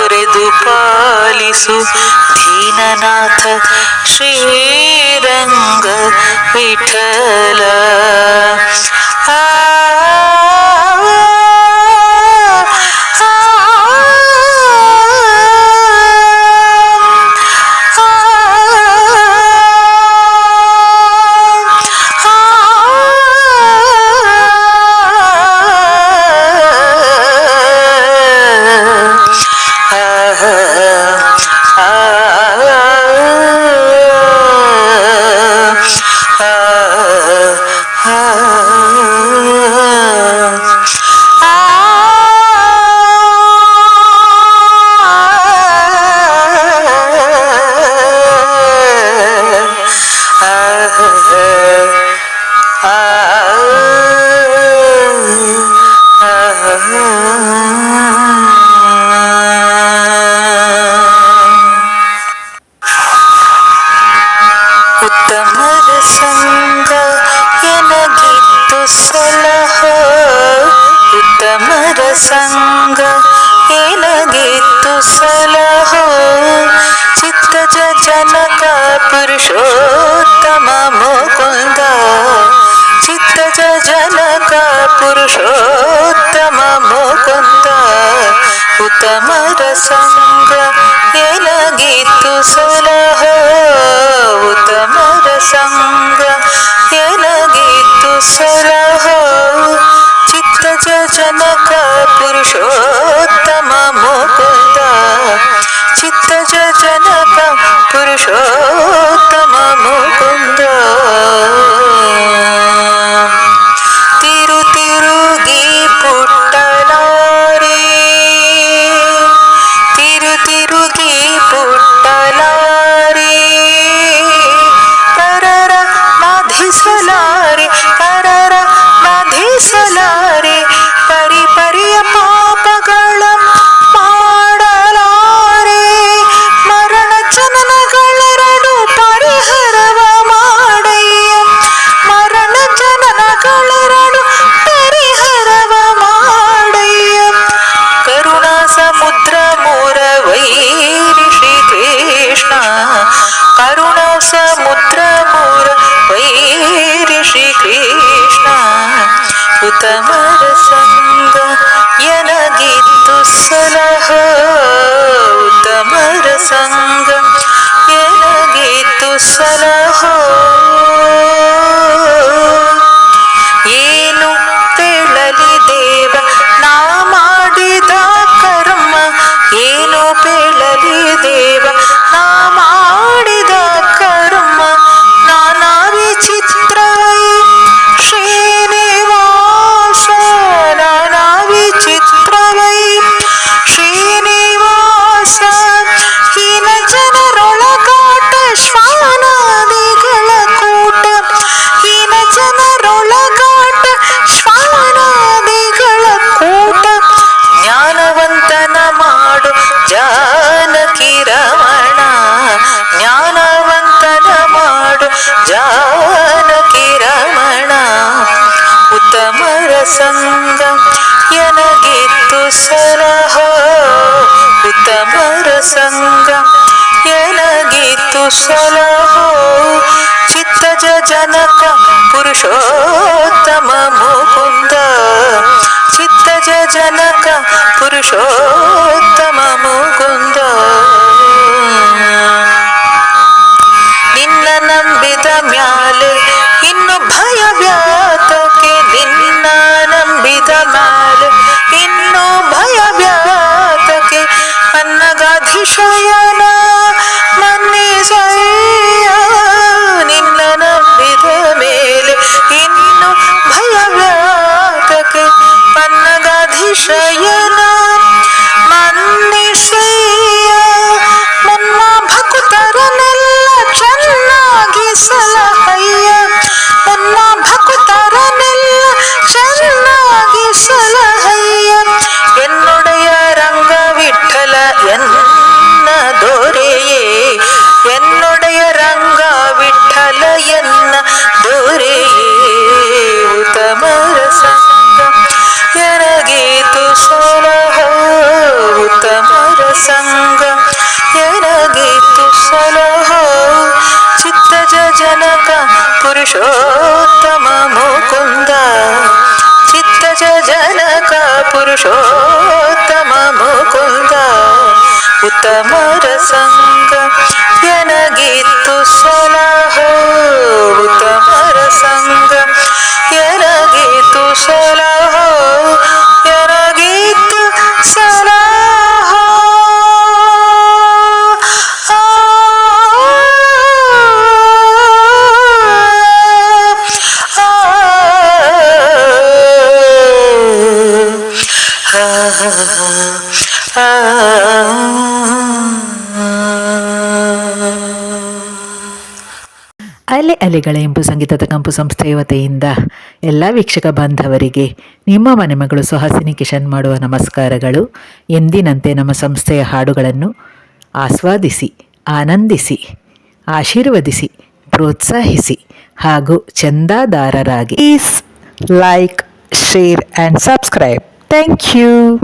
ಪೊರೆದು ಪಾಲಿಸು ದೀನನಾಥ ಶ್ರೀರಂಗ ವಿಠಲ. ಉತ್ತಮರ ಸಂಗ ಎನಗಿತ್ತು ಸಲಹೋ, ಉತ್ತಮರ ಸಂಗ ಎನಗಿತ್ತು ಸಲಹೋ, ಚಿತ್ತಜ ಜನಕ ಪುರುಷೋತ್ತಮ ಮುಕುಂದ, ಚಿತ್ತಜ ಜನಕ ಪುರುಷೋತ್ತಮ ಮುಕುಂದ. ಉತ್ತಮರ ಸಂಗ ಎನಗಿತ್ತು ಸಲಹೋ, ಉತ್ತಮರ ಸಂಗ ಎನಗಿತ್ತು ಸಲಹೋ, ಚಿತ್ತಜ ಜನಕ ಪುರುಷೋತ್ತಮ ಮುಕುಂದ, ಚಿತ್ತಜ ಜನಕ ಪುರುಷೋತ್ತಮ ಮುಕುಂದ. ತಿರು ತಿರುಗಿ ಪುಟ್ಟಲಾರೆ, ತಿರು ತಿರುಗಿ ಪುಟ್ಟಲಾರೆ, ಪರರ ಬಾಧಿಸಲಾರೆ, ಪರರ ಬಾಧಿಸಲಾರೆ, ಪರಿ ಪರಿಯ ಪಾಪಗಳ ಮಾಡಲಾರೆ, ಮರಣ ಜನನಗಳೆರಡು ಪರಿಹರವ ಮಾಡಯ್ಯ, ಮರಣ ಜನನಗಳೆರಡು ಪರಿಹರವ ಮಾಡಯ್ಯ. ಕರುಣಾ ಸಮುದ್ರ ಮೂರ ವೈರಿ ಶ್ರೀ ಕೃಷ್ಣ, ಕರುಣಾ ಸಮುದ್ರ ಮೂರ ವೈರಿ ಶ್ರೀ ಕೃಷ್ಣ. ಉತ್ತಮರ ಸಂಗ ಎನಗಿತ್ತು ಸಲಹೋ, ಉತ್ತಮರ ಸಂಗ ಎನಗಿತ್ತು ಸಲಹೋ. ಏನು ಪೇಳಲಿ ದೇವ ನಾ ಮಾಡಿದ ಕರ್ಮ, ಏನು ಪೇಳಲಿ ದೇವ ನಾ ಮಾಡಿದ ಕರ್ಮ, ನಾನಾ ವಿಚಿತ್ರವೈ ಶ್ರೀನಿವಾಸ, ನಾನಾ ವಿಚಿತ್ರವೈ ಶ್ರೀನಿವಾಸ. ಹೀನ ಜನರೊಳಗಾಟ ಶ್ವಾನಾದಿಗಳ ಕೂಟ, ಹೀನ ಜನರೊಳಗಾಟ ಶ್ವಾನಾದಿಗಳ ಕೂಟ. ಜ್ಞಾನವಂತನ ಮಾಡು ಜಾನಕಿ ರಮಣ, ಜ್ಞಾನವಂತನ ಮಾಡು ಜಾನಕಿ ರಮಣ. ಉತ್ತಮರ ಸಂಗ ಎನಗಿತ್ತು ಸಲಹೋ, ಉತ್ತಮರ ಸಂಗ ಎನಗಿತ್ತು ಸಲಹೋ, ಚಿತ್ತಜ ಜನಕ ಪುರುಷೋತ್ತಮ ಮುಕುಂದ, ಚಿತ್ತಜ ಜನಕ ಪುರುಷೋತ್ತಮ ಮುಕುಂದ. ನಿನ್ನ ನಂಬಿದ ಮ್ಯಾಲೆ ಇನ್ನು ಭಯ ವ್ಯಾತಕ್ಕೆ, ನಿನ್ನ ನಂಬಿದ ಮ್ಯಾಲೆ ಇನ್ನು ಭಯ ವ್ಯಾತಕ್ಕೆ, ಅನ್ನಗಾಧಿಶಯನ ಮನ್ನಿಸಯ್ಯ, ನಿನ್ನ ನಂಬಿದ ಮೇಲೆ ಇನ್ನು ಭಯ ವ್ಯಾತಕ್ಕೆ, ಅನ್ನಗಾಧಿಶಯನ ಮನ್ನಿಸಯ್ಯ. ಮುನ್ನ ಭಕ್ತರನೆಲ್ಲ ಚೆನ್ನಾಗಿ ಸಲಹಯ್ಯ, ಮುನ್ನ ಭಕ್ತರನೆಲ್ಲ ಚೆನ್ನಾಗಿ ಸಲಹಯ್ಯ. ಎನ್ನೊಡೆಯ ರಂಗ ವಿಠಲ ಎನ್ನ ದೊರೆಯೇ, ಎನ್ನೊಡೆಯ ರಂಗ ವಿಠಲ ಎನ್ನ ದೊರೆಯೇ. ಉತ್ತಮರ ಸಂಗ ಎನಗಿತ್ತು ಸಲಹೋ, ಉತ್ತಮರ ಸಂಗ ಪುರುಷೋತ್ತಮ ಮುಕುಂದ ಚಿತ್ತಜ ಜನಕ ಪುರುಷೋತ್ತಮ ಮುಕುಂದ ಉತ್ತಮರ ಸಂಗ ಎನಗಿತ್ತು ಸಲಹೋ ಉತ್ತಮರ ಸಂಗ ಎನಗಿತ್ತು ಸಲಹೋ ಎನಗಿತ್ತು ಸಲಹೋ ಅಲೆ ಅಲೆಗಳ ಎಂಬು ಸಂಗೀತದ ಕಂಪು ಸಂಸ್ಥೆಯ ವತಿಯಿಂದ ಎಲ್ಲ ವೀಕ್ಷಕ ಬಾಂಧವರಿಗೆ ನಿಮ್ಮ ಮನೆ ಮಗಳು ಸುಹಾಸಿನಿ ಕಿಶನ್ ಮಾಡುವ ನಮಸ್ಕಾರಗಳು. ಎಂದಿನಂತೆ ನಮ್ಮ ಸಂಸ್ಥೆಯ ಹಾಡುಗಳನ್ನು ಆಸ್ವಾದಿಸಿ, ಆನಂದಿಸಿ, ಆಶೀರ್ವದಿಸಿ, ಪ್ರೋತ್ಸಾಹಿಸಿ ಹಾಗೂ ಚಂದಾದಾರರಾಗಿ please like, share and subscribe. Thank you.